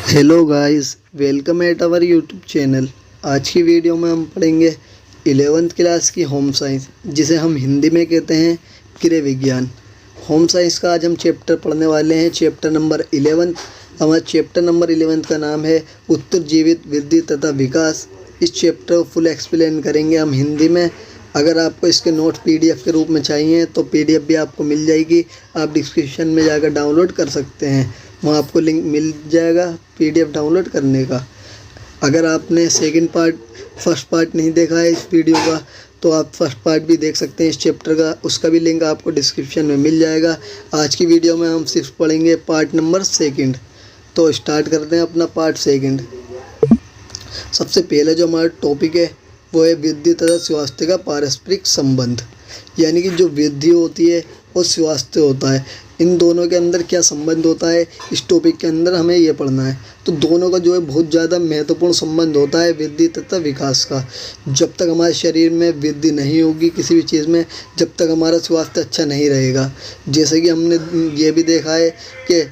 Hello guys, welcome at our YouTube channel. आज की video में हम पढ़ेंगे 11th क्लास की होम साइंस, जिसे हम हिंदी में कहते हैं क्रिया विज्ञान। होम साइंस का आज हम चैप्टर पढ़ने वाले हैं, चैप्टर नंबर 11। हमारा चैप्टर नंबर 11 का नाम है उत्तर जीवित वृद्धि तथा विकास। इस चैप्टर को फुल एक्सप्लेन करेंगे हम हिंदी में। अगर आपको इसके नोट PDF के रूप में चाहिए तो PDF भी आपको मिल जाएगी। आप डिस्क्रिप्शन में जाकर डाउनलोड कर सकते हैं, वहाँ आपको लिंक मिल जाएगा PDF डाउनलोड करने का। अगर आपने फर्स्ट पार्ट नहीं देखा है इस वीडियो का, तो आप फर्स्ट पार्ट भी देख सकते हैं इस चैप्टर का, उसका भी लिंक आपको डिस्क्रिप्शन में मिल जाएगा। आज की वीडियो में हम सिर्फ पढ़ेंगे पार्ट नंबर 2। तो स्टार्ट करते हैं अपना पार्ट 2। सबसे पहले जो हमारा टॉपिक है वो है वृद्धि तथा स्वास्थ्य का पारस्परिक संबंध। यानी कि जो वृद्धि होती है और स्वास्थ्य होता है, इन दोनों के अंदर क्या संबंध होता है, इस टॉपिक के अंदर हमें ये पढ़ना है। तो दोनों का जो है बहुत ज़्यादा महत्वपूर्ण संबंध होता है वृद्धि तथा विकास का। जब तक हमारे शरीर में वृद्धि नहीं होगी किसी भी चीज़ में, जब तक हमारा स्वास्थ्य अच्छा नहीं रहेगा। जैसे कि हमने ये भी देखा है कि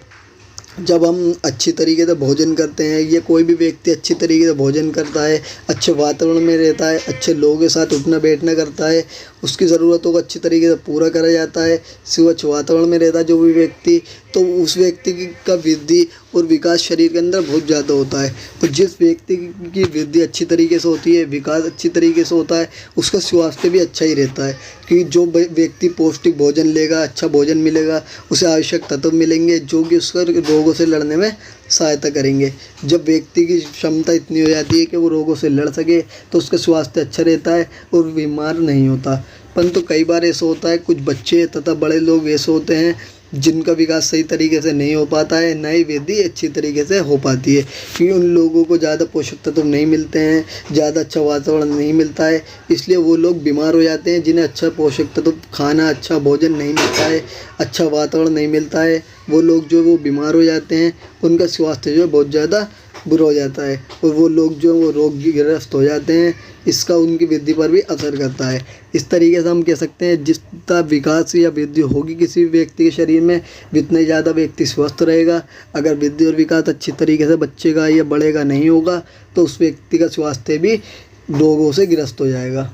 जब हम अच्छी तरीके से भोजन करते हैं, या कोई भी व्यक्ति अच्छी तरीके से भोजन करता है, अच्छे वातावरण में रहता है, अच्छे लोगों के साथ उठना बैठना करता है, उसकी ज़रूरतों को अच्छी तरीके से पूरा करा जाता है, स्वच्छ वातावरण में रहता है जो भी व्यक्ति, तो उस व्यक्ति का वृद्धि और विकास शरीर के अंदर बहुत ज़्यादा होता है। तो जिस व्यक्ति की वृद्धि अच्छी तरीके से होती है, विकास अच्छी तरीके से होता है, उसका स्वास्थ्य भी अच्छा ही रहता है। क्योंकि जो व्यक्ति पौष्टिक भोजन लेगा, अच्छा भोजन मिलेगा, उसे आवश्यक तत्व मिलेंगे जो कि उसका रोगों से लड़ने में सहायता करेंगे। जब व्यक्ति की क्षमता इतनी हो जाती है कि वो रोगों से लड़ सके, तो उसका स्वास्थ्य अच्छा रहता है और बीमार नहीं होता। परंतु कई बार ऐसा होता है, कुछ बच्चे तथा बड़े लोग ऐसे होते हैं जिनका विकास सही तरीके से नहीं हो पाता है, ना ही वृद्धि अच्छी तरीके से हो पाती है, क्योंकि उन लोगों को ज़्यादा पोषक तत्व नहीं मिलते हैं, ज़्यादा अच्छा वातावरण नहीं मिलता है, इसलिए वो लोग बीमार हो जाते हैं। जिन्हें अच्छा पोषक तत्व खाना, अच्छा भोजन नहीं मिलता है, अच्छा वातावरण नहीं मिलता है, वो लोग जो वो बीमार हो जाते हैं, उनका स्वास्थ्य जो है बहुत ज़्यादा बुरा हो जाता है, और वो लोग जो वो रोगग्रस्त हो जाते हैं। इसका उनकी वृद्धि पर भी असर करता है। इस तरीके से हम कह सकते हैं जितना विकास या वृद्धि होगी किसी भी व्यक्ति के शरीर में, उतना ही ज़्यादा व्यक्ति स्वस्थ रहेगा। अगर वृद्धि और विकास अच्छी तरीके से बच्चे का या बड़े का नहीं होगा, तो उस व्यक्ति का स्वास्थ्य भी रोगों से ग्रस्त हो जाएगा।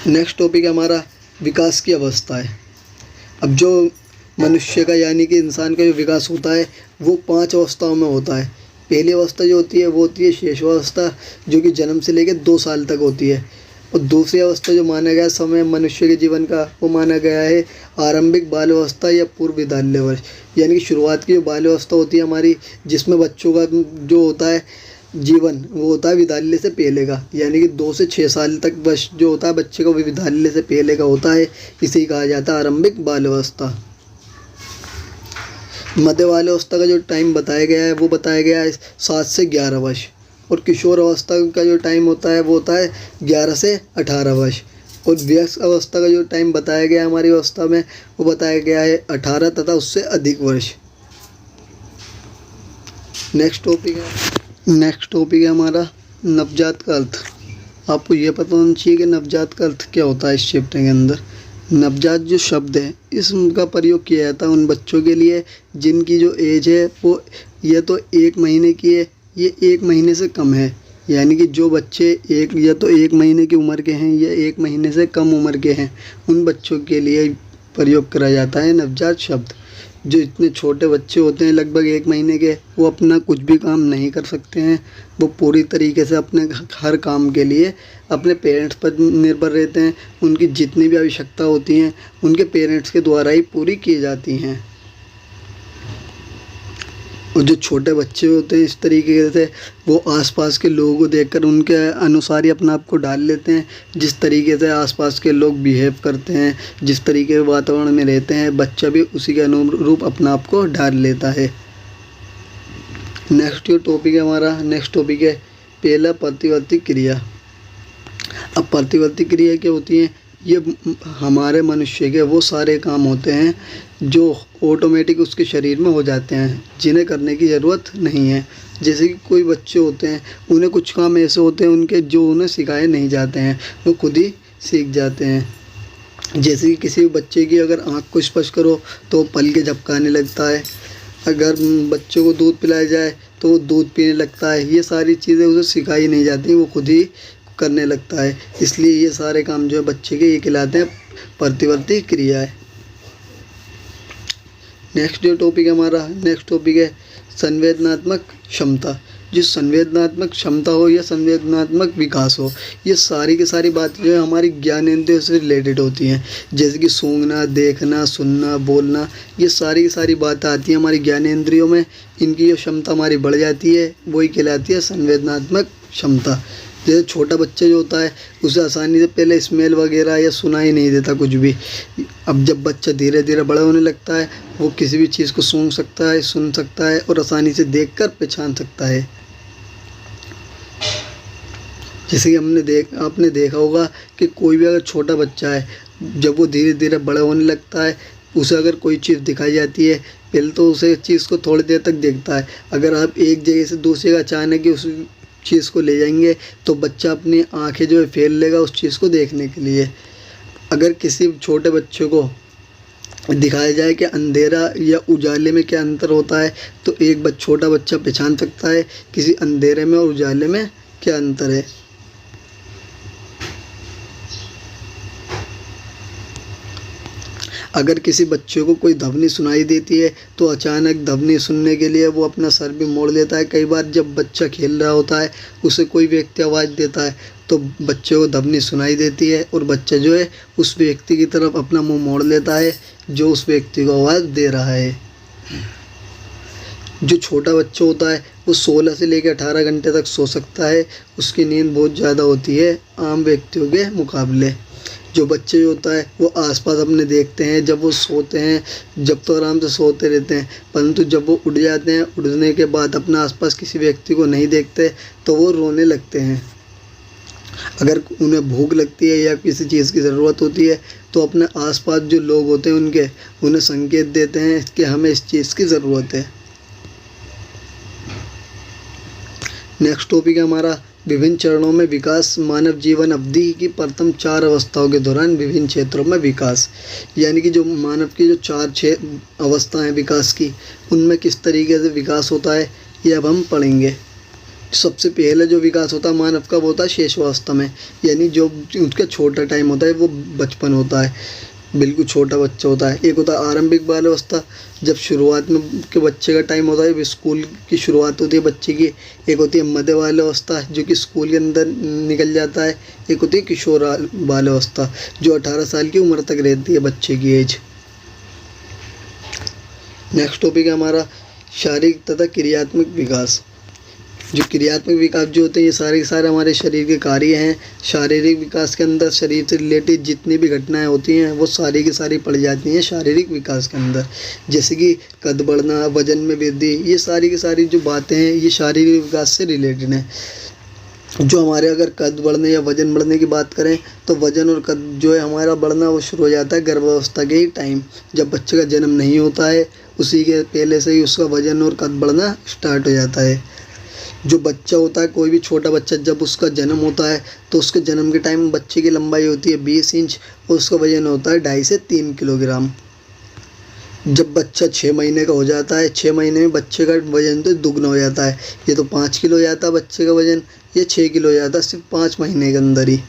नेक्स्ट टॉपिक हमारा विकास की अवस्था है। अब जो मनुष्य का यानी कि इंसान का जो विकास होता है वो 5 अवस्थाओं में होता है। पहली अवस्था जो होती है वो होती है शिशुअवस्था, जो कि जन्म से लेकर 2 साल तक होती है। और दूसरी अवस्था जो माना गया समय मनुष्य के जीवन का, वो माना गया है आरंभिक बाल्यावस्था या पूर्व विद्यालय। यानी कि शुरुआत की जो बाल्यावस्था होती है हमारी, जिसमें बच्चों का जो होता है जीवन, वो होता है विद्यालय से पहले का। यानी कि 2 से 6 साल तक बस जो होता है बच्चे का, वो विद्यालय से पहले का होता है। इसे ही कहा जाता है आरंभिक बाल्यावस्था। मध्य बाल्यावस्था का जो टाइम बताया गया है वो बताया गया है 7 से 11 वर्ष। और किशोर अवस्था का जो टाइम होता है वो होता है 11 से 18 वर्ष। और वयस्क अवस्था का जो टाइम बताया गया है हमारी अवस्था में, वो बताया गया है 18 तथा उससे अधिक वर्ष। नेक्स्ट टॉपिक है हमारा नवजात का अर्थ। आपको ये पता होना चाहिए कि नवजात का अर्थ क्या होता है। इस चैप्टर के अंदर नवजात जो शब्द है, इसका प्रयोग किया जाता है उन बच्चों के लिए जिनकी जो एज है वो या तो 1 महीने की है, ये 1 महीने से कम है। यानी कि जो बच्चे या तो 1 महीने की उम्र के हैं या 1 महीने से कम उम्र के हैं, उन बच्चों के लिए प्रयोग करा जाता है नवजात शब्द। जो इतने छोटे बच्चे होते हैं लगभग 1 महीने के, वो अपना कुछ भी काम नहीं कर सकते हैं। वो पूरी तरीके से अपने हर काम के लिए अपने पेरेंट्स पर निर्भर रहते हैं। उनकी जितनी भी आवश्यकता होती हैं उनके पेरेंट्स के द्वारा ही पूरी की जाती हैं। और जो छोटे बच्चे होते हैं इस तरीके से वो आसपास के लोगों को देखकर उनके अनुसार ही अपना आप को डाल लेते हैं। जिस तरीके से आसपास के लोग बिहेव करते हैं, जिस तरीके के वातावरण में रहते हैं, बच्चा भी उसी के अनुरूप अपना आप को ढाल लेता है। नेक्स्ट टॉपिक है पहला प्रतिवर्ती क्रिया। अब प्रतिवर्ती क्रिया क्या होती है? ये हमारे मनुष्य के वो सारे काम होते हैं जो ऑटोमेटिक उसके शरीर में हो जाते हैं, जिन्हें करने की ज़रूरत नहीं है। जैसे कि कोई बच्चे होते हैं, उन्हें कुछ काम ऐसे होते हैं उनके जो उन्हें सिखाए नहीं जाते हैं, वो खुद ही सीख जाते हैं। जैसे कि किसी भी बच्चे की अगर आँख को स्पर्श करो तो पलकें झपकाने लगता है, अगर बच्चों को दूध पिलाया जाए तो वो दूध पीने लगता है। ये सारी चीज़ें उसे सिखाई नहीं जाती, वो खुद ही करने लगता है। इसलिए ये सारे काम जो है बच्चे के, ये कहलाते हैं प्रतिवर्ती क्रियाएं। नेक्स्ट जो टॉपिक है हमारा, नेक्स्ट टॉपिक है संवेदनात्मक क्षमता। जो संवेदनात्मक क्षमता हो या संवेदनात्मक विकास हो, ये सारी की सारी बातें जो है हमारी ज्ञानेंद्रियों से रिलेटेड होती हैं। जैसे कि सूंघना, देखना, सुनना, बोलना, ये सारी की सारी बातें आती हैं हमारी ज्ञानेंद्रियों में। इनकी जो क्षमता हमारी बढ़ जाती है वही कहलाती है संवेदनात्मक क्षमता। जैसे छोटा बच्चा जो होता है उसे आसानी से पहले स्मेल वगैरह या सुनाई नहीं देता कुछ भी। अब जब बच्चा धीरे धीरे बड़ा होने लगता है, वो किसी भी चीज़ को सूंघ सकता है, सुन सकता है और आसानी से देखकर पहचान सकता है। जैसे कि आपने देखा होगा कि कोई भी अगर छोटा बच्चा है, जब वो धीरे धीरे बड़ा होने लगता है, उसे अगर कोई चीज़ दिखाई जाती है, पहले तो उसे चीज़ को थोड़ी देर तक देखता है। अगर आप एक जगह से दूसरी जगह अचानक ही उस चीज़ को ले जाएंगे तो बच्चा अपनी आंखें जो है फेर लेगा उस चीज़ को देखने के लिए। अगर किसी छोटे बच्चे को दिखाया जाए कि अंधेरा या उजाले में क्या अंतर होता है, तो एक छोटा बच्चा पहचान सकता है किसी अंधेरे में और उजाले में क्या अंतर है। अगर किसी बच्चे को कोई ध्वनि सुनाई देती है तो अचानक ध्वनि सुनने के लिए वो अपना सर भी मोड़ लेता है। कई बार जब बच्चा खेल रहा होता है, उसे कोई व्यक्ति आवाज़ देता है तो बच्चे को ध्वनि सुनाई देती है और बच्चा जो है उस व्यक्ति की तरफ अपना मुंह मोड़ लेता है जो उस व्यक्ति को आवाज़ दे रहा है। जो छोटा बच्चा होता है वो 16 से लेकर 18 घंटे तक सो सकता है। उसकी नींद बहुत ज़्यादा होती है आम व्यक्तियों के मुकाबले। जो बच्चे होता है वो आसपास अपने देखते हैं, जब वो सोते हैं जब तो आराम से सोते रहते हैं, परंतु जब वो उठ जाते हैं, उठने के बाद अपना आसपास किसी व्यक्ति को नहीं देखते तो वो रोने लगते हैं। अगर उन्हें भूख लगती है या किसी चीज़ की ज़रूरत होती है तो अपने आसपास जो लोग होते हैं उन्हें संकेत देते हैं कि हमें इस चीज़ की ज़रूरत है। नेक्स्ट टॉपिक है हमारा विभिन्न चरणों में विकास। मानव जीवन अवधि की प्रथम 4 अवस्थाओं के दौरान विभिन्न क्षेत्रों में विकास, यानी कि जो मानव की जो 4 अवस्थाएं हैं विकास की, उनमें किस तरीके से विकास होता है ये अब हम पढ़ेंगे। सबसे पहले जो विकास होता है मानव का वो होता है शेषावस्था में, यानी जो उसका छोटा टाइम होता है वो बचपन होता है, बिल्कुल छोटा बच्चा होता है। एक होता है आरंभिक बाल्यावस्था, जब शुरुआत में के बच्चे का टाइम होता है, स्कूल की शुरुआत होती है बच्चे की। एक होती है मध्य बाल्यावस्था जो कि स्कूल के अंदर निकल जाता है। एक होती है किशोर बाल्यावस्था जो 18 साल की उम्र तक रहती है बच्चे की एज। नेक्स्ट टॉपिक है हमारा शारीरिक तथा क्रियात्मक विकास। जो क्रियात्मक विकास जो होते हैं ये सारे के सारे हमारे शरीर के कार्य हैं। शारीरिक विकास के अंदर शरीर से रिलेटेड जितनी भी घटनाएं होती हैं वो सारी की सारी पड़ जाती हैं शारीरिक विकास के अंदर। जैसे कि कद बढ़ना, वजन में वृद्धि, ये सारी की सारी जो बातें हैं ये शारीरिक विकास से रिलेटेड हैं। जो हमारे अगर कद बढ़ने या वजन बढ़ने की बात करें तो वजन और कद जो है हमारा बढ़ना वो शुरू हो जाता है गर्भावस्था के ही टाइम, जब बच्चे का जन्म नहीं होता है उसी के पहले से ही उसका वजन और कद बढ़ना स्टार्ट हो जाता है। जो बच्चा होता है, कोई भी छोटा बच्चा, जब उसका जन्म होता है तो उसके जन्म के टाइम बच्चे की लंबाई होती है 20 इंच और उसका वजन होता है 2.5 से 3 किलोग्राम। जब बच्चा 6 महीने का हो जाता है, 6 महीने में बच्चे का वजन तो दुगना हो जाता है। ये तो 5 किलो हो जाता है बच्चे का वजन, ये 6 किलो हो जाता है सिर्फ 5 महीने के अंदर ही।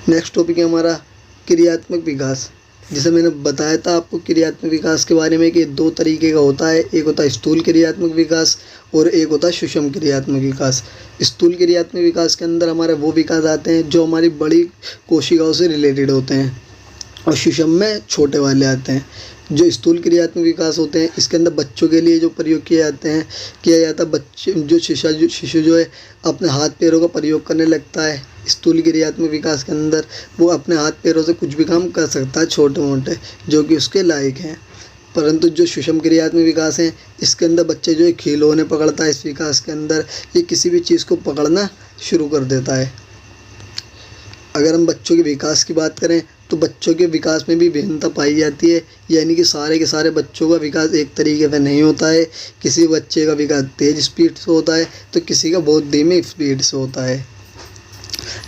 नेक्स्ट टॉपिक है हमारा क्रियात्मक विकास। जैसे मैंने बताया था आपको क्रियात्मक विकास के बारे में कि 2 तरीके का होता है, एक होता है स्थूल क्रियात्मक विकास और एक होता है सूक्ष्म क्रियात्मक विकास। स्थूल क्रियात्मक विकास के अंदर हमारे वो विकास आते हैं जो हमारी बड़ी कोशिकाओं से रिलेटेड होते हैं और सूक्ष्म में छोटे वाले आते हैं। जो स्थूल क्रियात्मक विकास होते हैं इसके अंदर बच्चों के लिए जो प्रयोग किया जाता है बच्चे जो शिशु जो है अपने हाथ पैरों का प्रयोग करने लगता है। स्थूल क्रियात्मक विकास के अंदर वो अपने हाथ पैरों से कुछ भी काम कर सकता है छोटे मोटे जो कि उसके लायक हैं। परंतु जो सूक्ष्म क्रियात्मक विकास हैं इसके अंदर बच्चे जो है खिलौने पकड़ता है, इस विकास के अंदर ये किसी भी चीज़ को पकड़ना शुरू कर देता है। अगर हम बच्चों के विकास की बात करें तो बच्चों के विकास में भी भिन्नता पाई जाती है, यानी कि सारे के सारे बच्चों का विकास एक तरीके से नहीं होता है। किसी बच्चे का विकास तेज़ स्पीड से होता है तो किसी का बहुत धीमी स्पीड से होता है।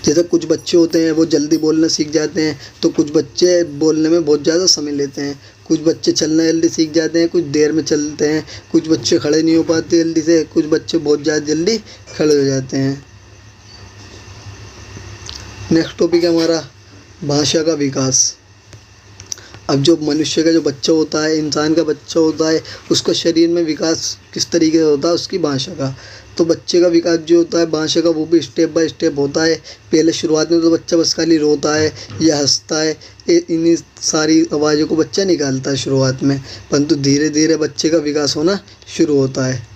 जैसे कुछ बच्चे होते हैं वो जल्दी बोलना सीख जाते हैं तो कुछ बच्चे बोलने में बहुत ज़्यादा समय लेते हैं। कुछ बच्चे चलना जल्दी सीख जाते हैं, कुछ देर में चलते हैं, कुछ बच्चे खड़े नहीं हो पाते जल्दी से, कुछ बच्चे बहुत ज़्यादा जल्दी खड़े हो जाते हैं। नेक्स्ट टॉपिक है हमारा भाषा का विकास। अब जो मनुष्य का जो बच्चा होता है, इंसान का बच्चा होता है, उसका शरीर में विकास किस तरीके से होता है, उसकी भाषा का। तो बच्चे का विकास जो होता है भाषा का, वो भी स्टेप बाय स्टेप होता है। पहले शुरुआत में तो बच्चा बस खाली रोता है या हंसता है, इन्हीं सारी आवाज़ों को बच्चा निकालता है शुरुआत में, परंतु धीरे धीरे बच्चे का विकास होना शुरू होता है।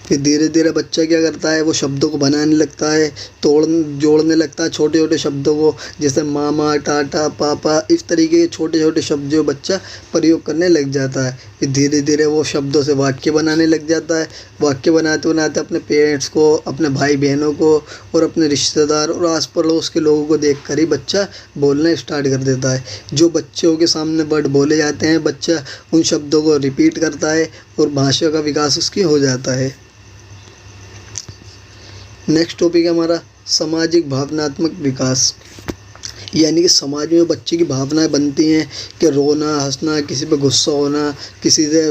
फिर धीरे धीरे बच्चा क्या करता है, वो शब्दों को बनाने लगता है, जोड़ने लगता है छोटे छोटे शब्दों को, जैसे मामा, टाटा, पापा, इस तरीके के छोटे छोटे शब्द जो बच्चा प्रयोग करने लग जाता है। फिर धीरे धीरे वो शब्दों से वाक्य बनाने लग जाता है। वाक्य बनाते बनाते अपने पेरेंट्स को, अपने भाई बहनों को और अपने रिश्तेदार और आस पड़ोस के लोगों को देख कर ही बच्चा बोलना स्टार्ट कर देता है। जो बच्चों के सामने वर्ड बोले जाते हैं, बच्चा उन शब्दों को रिपीट करता है और भाषा का विकास उसकी हो जाता है। नेक्स्ट टॉपिक है हमारा सामाजिक भावनात्मक विकास। यानी कि समाज में बच्चे की भावनाएं बनती हैं कि रोना, हंसना, किसी पे गुस्सा होना, किसी से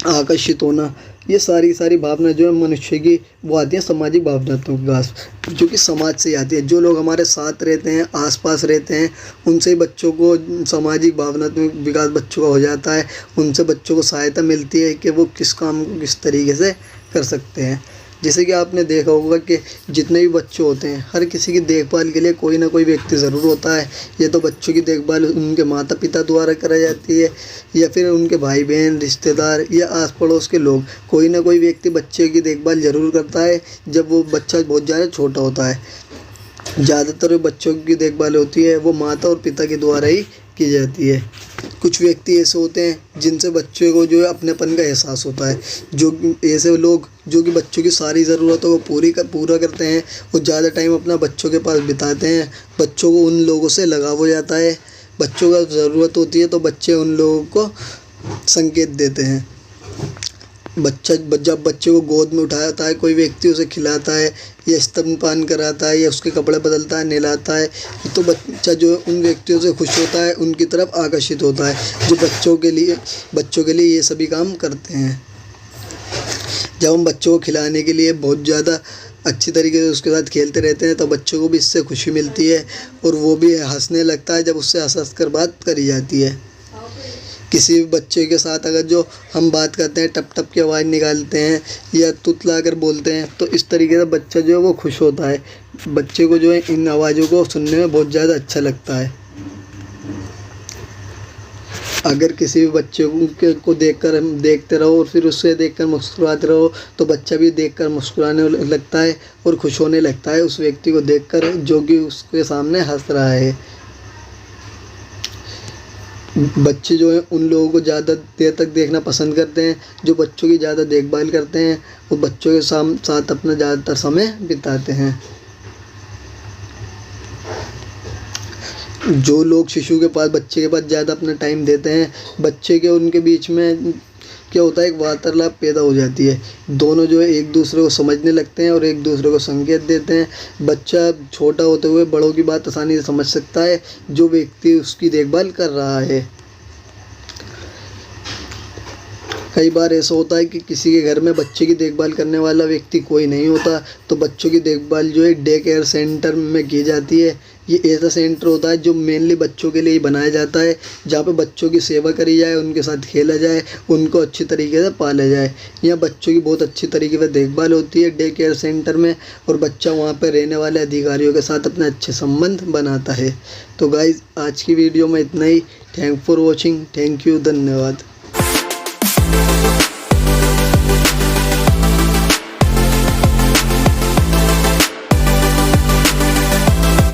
आकर्षित होना, ये सारी भावनाएं जो है मनुष्य की, वो आती हैं सामाजिक भावनात्मक विकास, जो कि समाज से आती है। जो लोग हमारे साथ रहते हैं, आसपास रहते हैं, उनसे ही बच्चों को सामाजिक भावनात्मक विकास बच्चों का हो जाता है। उनसे बच्चों को सहायता मिलती है कि वो किस काम को किस तरीके से कर सकते हैं। जैसे कि आपने देखा होगा कि जितने भी बच्चे होते हैं, हर किसी की देखभाल के लिए कोई ना कोई व्यक्ति ज़रूर होता है। ये तो बच्चों की देखभाल उनके माता पिता द्वारा कराई जाती है, या फिर उनके भाई बहन, रिश्तेदार या आस पड़ोस के लोग, कोई ना कोई व्यक्ति बच्चे की देखभाल ज़रूर करता है जब वो बच्चा बहुत ज़्यादा छोटा होता है। ज़्यादातर बच्चों की देखभाल होती है वो माता और पिता के द्वारा ही की जाती है। कुछ व्यक्ति ऐसे होते हैं जिनसे बच्चे को जो है अपनेपन का एहसास होता है। जो ऐसे लोग जो कि बच्चों की सारी ज़रूरतों को पूरा करते हैं और ज़्यादा टाइम अपना बच्चों के पास बिताते हैं। बच्चों को उन लोगों से लगाव हो जाता है। बच्चों का ज़रूरत होती है तो बच्चे उन लोगों को संकेत देते हैं। जब बच्चे को गोद में उठाता है कोई व्यक्ति, उसे खिलाता है या स्तनपान कराता है या उसके कपड़े बदलता है, नहलाता है, तो बच्चा जो उन व्यक्तियों से खुश होता है, उनकी तरफ आकर्षित होता है, जो बच्चों के लिए ये सभी काम करते हैं। जब हम बच्चों को खिलाने के लिए बहुत ज़्यादा अच्छी तरीके से उसके साथ खेलते रहते हैं तो बच्चों को भी इससे खुशी मिलती है और वो भी हंसने लगता है जब उससे हंस कर बात करी जाती है। किसी भी बच्चे के साथ अगर जो हम बात करते हैं, टप टप की आवाज़ निकालते हैं या तुतला कर बोलते हैं, तो इस तरीके से बच्चा जो है वो खुश होता है। बच्चे को जो है इन आवाज़ों को सुनने में बहुत ज़्यादा अच्छा लगता है। अगर किसी भी बच्चे को देखते रहो और फिर उससे देखकर मुस्कुराते रहो तो बच्चा भी देखकर मुस्कुराने लगता है और खुश होने लगता है उस व्यक्ति को देखकर जो कि उसके सामने हंस रहा है। बच्चे जो हैं उन लोगों को ज़्यादा देर तक देखना पसंद करते हैं जो बच्चों की ज़्यादा देखभाल करते हैं, वो बच्चों के साथ अपना ज़्यादातर समय बिताते हैं। जो लोग शिशु के पास, बच्चे के पास ज़्यादा अपना टाइम देते हैं, बच्चे के उनके बीच में क्या होता है, एक वार्तालाप पैदा हो जाती है। दोनों जो है एक दूसरे को समझने लगते हैं और एक दूसरे को संकेत देते हैं। बच्चा छोटा होते हुए बड़ों की बात आसानी से समझ सकता है जो व्यक्ति उसकी देखभाल कर रहा है। कई बार ऐसा होता है कि किसी के घर में बच्चे की देखभाल करने वाला व्यक्ति कोई नहीं होता, तो बच्चों की देखभाल जो है डे केयर सेंटर में की जाती है। ये ऐसा सेंटर होता है जो मेनली बच्चों के लिए ही बनाया जाता है, जहाँ पे बच्चों की सेवा करी जाए, उनके साथ खेला जाए, उनको अच्छी तरीके से पाला जाए। यहाँ बच्चों की बहुत अच्छी तरीके से देखभाल होती है डे केयर सेंटर में, और बच्चा वहाँ पर रहने वाले अधिकारियों के साथ अपने अच्छे संबंध बनाता है। तो गाइज़, आज की वीडियो में इतना ही। Thank for watching. Thank you, धन्यवाद।